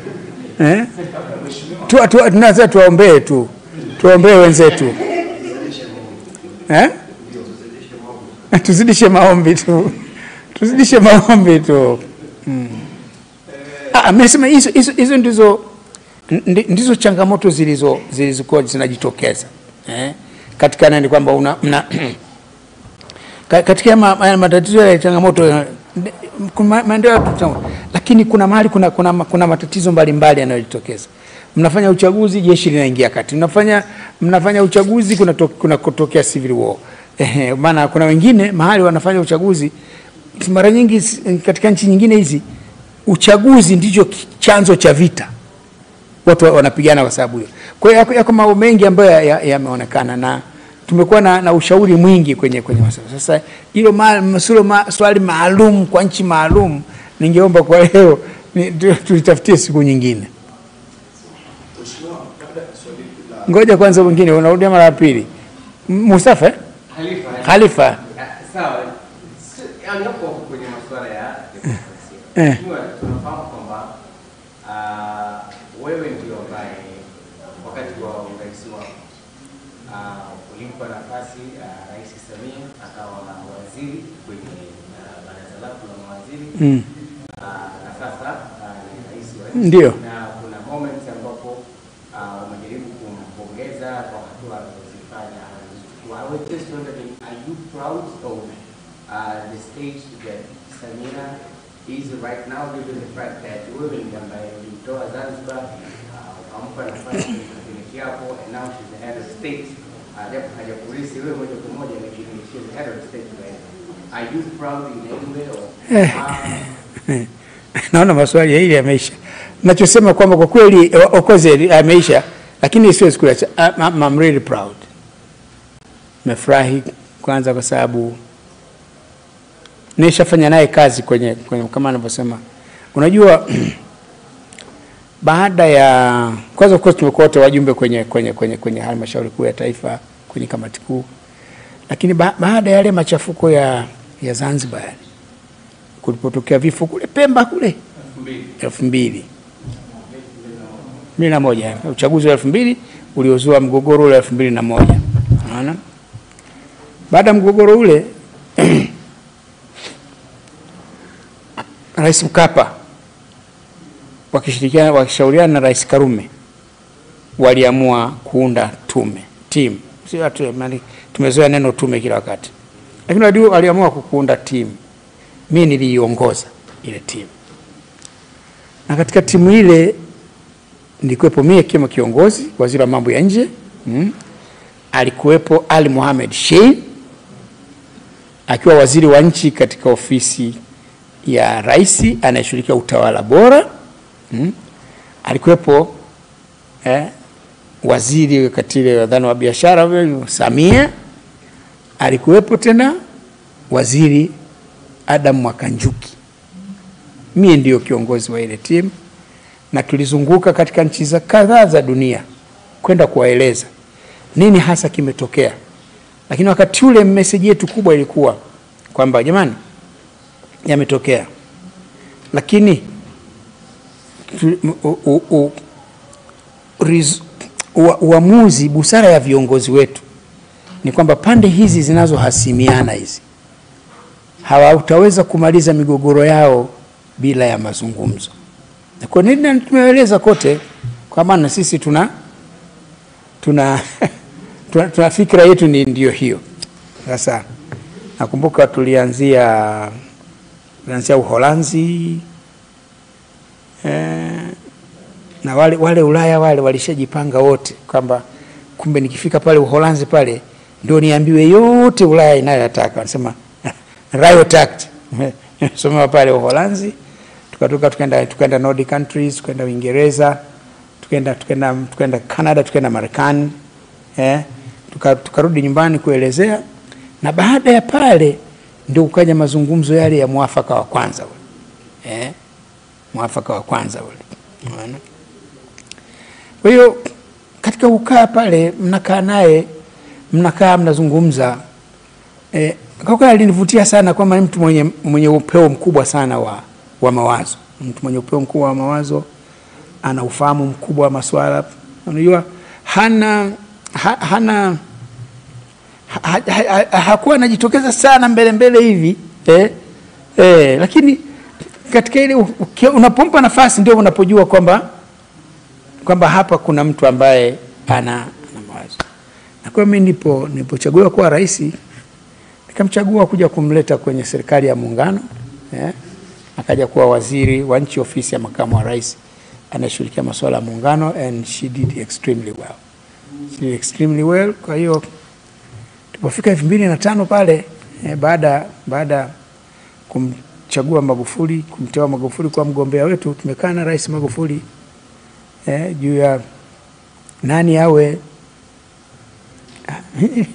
Tunaweza tuwaombee tu. Tuombee wenzetu. Tuzidishe maombi tu. Amesema hizo ndizo changamoto zilizokuwa zinajitokeza. Katika nani kwamba katika matatizo ya changamoto maendeleo, lakini kuna mahali kuna matatizo mbalimbali yanayojitokeza. mnafanya uchaguzi, jeshi linaingia kati. Mnafanya uchaguzi, kuna kutokea civil war. Maana kuna wengine mahali wanafanya uchaguzi, mara nyingi katika nchi nyingine hizi uchaguzi ndicho chanzo cha vita. Watu wanapigana kwa sababu hiyo. Kwa hiyo yako mambo mengi ambayo yameonekana, na tumekuwa na ushauri mwingi kwenye masuala. Sasa hilo swali maalum kwa nchi maalum, ningeomba kwa leo tulitafutie siku nyingine. Ngoja kwanza mwingine, unarudia mara ya pili. Mustafa Khalifa. Sawa. Hapo kwenye masuala ya demokrasia. Tunafahamu kwamba wewe ndio ambaye wakati wa urais wako ulimpa nafasi Rais Samia akawa waziri kwenye baraza lako la mawaziri. Na sasa ni rais wa nchi. Ndio. Na kuna moments ambapo umejaribu kumpongeza kwa hatua alizozifanya. I was just wondering, are you proud of the stage that Samia is right now, given the fact that wewe ndiye ambaye ulimtoa Zanzibar, ukampa nafasi kwenye kiapo, and now she's the head of state. Japo hajakulisi wewe moja kwa moja, lakini she's the head of state right now. Are you proud in any way or? Naona maswali hili yameisha. Nachosema kwamba kwa kweli Okoze ameisha, lakini siwezi kuacha. I'm really proud. Nimefurahi kwanza kwa sababu nishafanya naye kazi kwenye kama anavyosema. Unajua baada ya kwanza kwa tumekuwa wote wajumbe kwenye halmashauri kuu ya taifa, kwenye kamati kuu. Lakini baada ya yale machafuko ya Zanzibar, kulipotokea vifo kule Pemba kule 2001, uchaguzi wa 2000 uliozua mgogoro ule 2001. Unaona? Baada ya mgogoro ule Rais Mkapa wakishauriana na Rais Karume waliamua kuunda team. Sio tumezoea neno tume kila wakati. Lakini waliamua kuunda team. Mimi niliongoza ile team. Na katika timu ile nilikuwepo mimi kama kiongozi, waziri wa mambo ya nje. Alikuwepo Ali Mohamed Shein akiwa waziri wa nchi katika ofisi ya rais anayeshughulikia utawala bora. Alikuwepo waziri katile wadhani wa biashara Samia. Alikuwepo tena waziri Adam Mwakanjuki. Mimi ndio kiongozi wa ile timu, na tulizunguka katika nchi za kadhaa za dunia kwenda kuwaeleza nini hasa kimetokea. Lakini wakati ule message yetu kubwa ilikuwa kwamba jamani, yametokea, lakini uamuzi, busara ya viongozi wetu ni kwamba pande hizi zinazohasimiana hizi hawataweza kumaliza migogoro yao bila ya mazungumzo. Na kwa nini tumeeleza kote kwa maana sisi tuna fikra yetu ni ndio hiyo. Sasa nakumbuka tulianzia Uholanzi, na wale Ulaya wale walishajipanga wote kwamba kumbe nikifika pale Uholanzi pale ndio niambiwe yote Ulaya inayotaka. Wanasema riot act. Soma pale Uholanzi, tukaenda Nordic countries, tukaenda Uingereza, tukaenda Canada, tukaenda Marekani, tukarudi nyumbani kuelezea. Na baada ya pale ndio ukaja mazungumzo yale ya mwafaka wa kwanza ule. Mwafaka wa kwanza ule. Unaona? Kwa hiyo katika ukaa pale mnakaa naye, mnazungumza. Kwa kweli alinivutia sana kwamba mtu mwenye upeo mkubwa sana wa mawazo. Mtu mwenye upeo mkubwa wa mawazo, ana ufahamu mkubwa wa masuala. Unajua hakuwa anajitokeza sana mbele hivi, lakini katika ile unapompa nafasi ndio unapojua kwamba hapa kuna mtu ambaye ana mawazo. Na kwa mimi nilipochaguliwa kuwa rais, nikamchagua kuja kumleta kwenye serikali ya muungano, akaja kuwa waziri wa nchi ofisi ya makamu wa rais. anashughulikia masuala ya muungano, and she did extremely well. She did extremely well. Kwa hiyo tulipofika 2005 pale, baada kumchagua Magufuli, kumteua Magufuli kwa mgombea wetu, tumekaa na Rais Magufuli juu ya nani awe,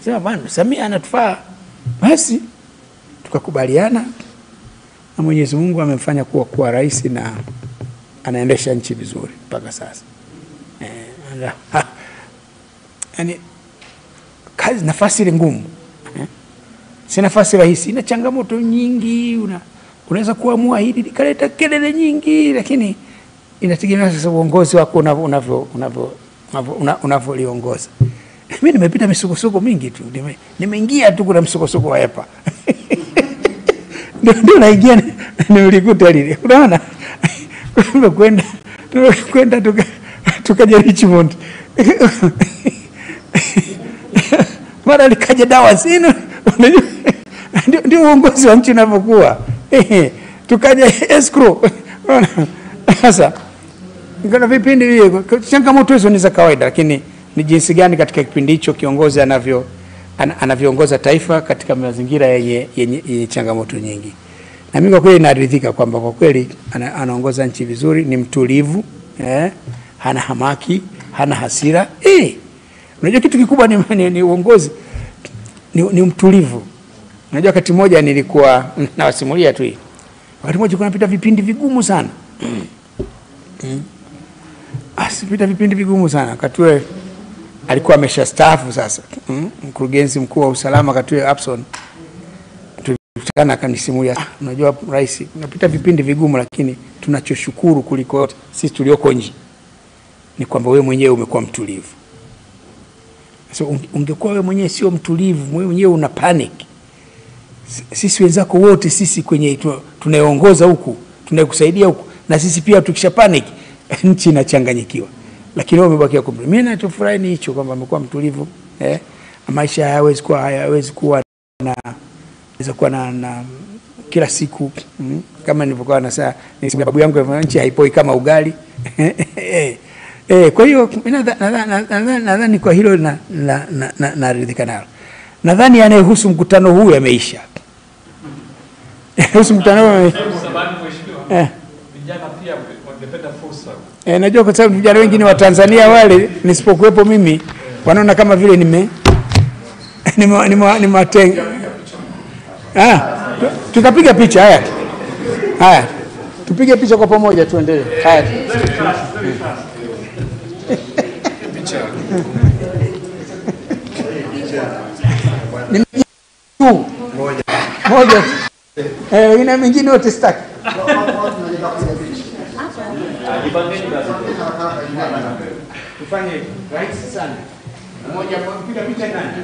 sema bwana Samia anatufaa, basi tukakubaliana, na Mwenyezi Mungu amemfanya kuwa rais na anaendesha nchi vizuri mpaka sasa. Yani kazi, nafasi ile ngumu, si nafasi rahisi, ina changamoto nyingi, unaweza kuamua hili likaleta kelele nyingi, lakini inategemea sasa uongozi wako unavyoliongoza. Mimi nimepita misukosuko mingi tu, nimeingia tu kuna msukosuko wa EPA. Ndio naingia nilikuta lile. Unaona? Kwenda tukaja Richmond. Mara likaja dawa sina. Unajua? Ndio uongozi wa nchi unavyokuwa. Tukaja escrow. Sasa ngana vipindi hivi changamoto hizo ni za kawaida, lakini ni jinsi gani katika kipindi hicho kiongozi anavyoongoza taifa katika mazingira yenye changamoto nyingi. Na mimi kwa kweli naridhika kwamba kwa kweli anaongoza nchi vizuri, ni mtulivu, hana hamaki, hana hasira. Unajua kitu kikubwa ni uongozi, ni mtulivu. Unajua wakati mmoja nilikuwa nawasimulia tu hii. Wakati mmoja kunapita vipindi vigumu sana. Asipita vipindi vigumu sana. Katue alikuwa ameshastaafu sasa. Mkurugenzi mkuu wa usalama Katue Abson. Tulikutana akanisimulia, unajua rais, unapita vipindi vigumu, lakini tunachoshukuru kuliko yote sisi tulioko nje ni kwamba wewe mwenyewe umekuwa mtulivu. So ungekuwa wewe mwenyewe sio mtulivu, wewe mwenyewe una panic, sisi wenzako wote, sisi kwenye tunayoongoza huku, tunayokusaidia huku, na sisi pia tukisha panic nchi inachanganyikiwa. Lakini wewe umebakia kumbe. Mimi ninachofurahi ni hicho kwamba amekuwa mtulivu. Maisha hayawezi kuwa na kila siku kama nilivyokuwa nasema, nisema babu yangu nchi haipoi kama ugali. Kwa hiyo nadhani kwa hilo naridhika nalo. Nadhani yanayohusu mkutano huu yameisha. Husu mkutano huu vijana pia wangependa fursa. Najua kwa sababu vijana wengi ni wa Tanzania, wale nisipokuwepo mimi wanaona kama vile nimewatenga. Tutapiga picha haya. Tupige picha kwa pamoja tuendelee. Haya. Picha. Ni moja. Ina mingine wote staki. Tufanye rahisi sana. Mmoja piga picha nani?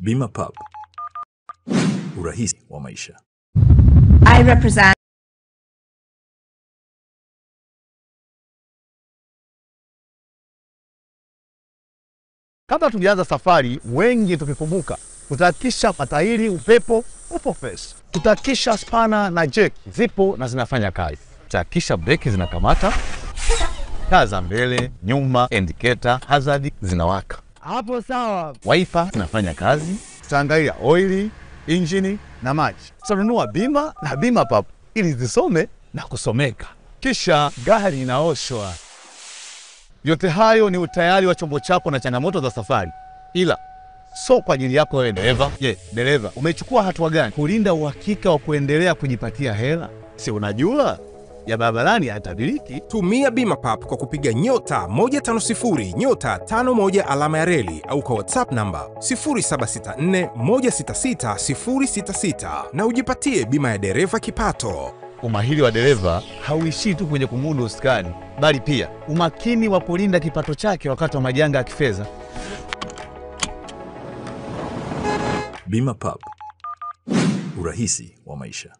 Bima Pub, urahisi wa maisha. I represent Kabla tukianza safari, wengi tukikumbuka tutahakikisha matairi, upepo upo fresh. Tutahakikisha spana na jack zipo na zinafanya kazi. Tutahakikisha breki zinakamata, taa za mbele, nyuma, indicator, hazard zinawaka. Hapo sawa. Wiper zinafanya kazi. Tutaangalia oili, engine na maji. Tutanunua bima na bima pub ili zisome na kusomeka. Kisha gari inaoshwa. Yote hayo ni utayari wa chombo chako na changamoto za safari. Ila so kwa ajili yako wewe dereva. Dereva, umechukua hatua gani kulinda uhakika wa kuendelea kujipatia hela? Si unajua ya barabarani hatabiriki. Tumia bima pub kwa kupiga *150*51 alama ya reli au kwa WhatsApp namba 0764166066 na ujipatie bima ya dereva kipato. Umahiri wa dereva hauishii tu kwenye kumudu uskani, bali pia umakini wa kulinda kipato chake wakati wa majanga ya kifedha. Bima Pub, urahisi wa maisha.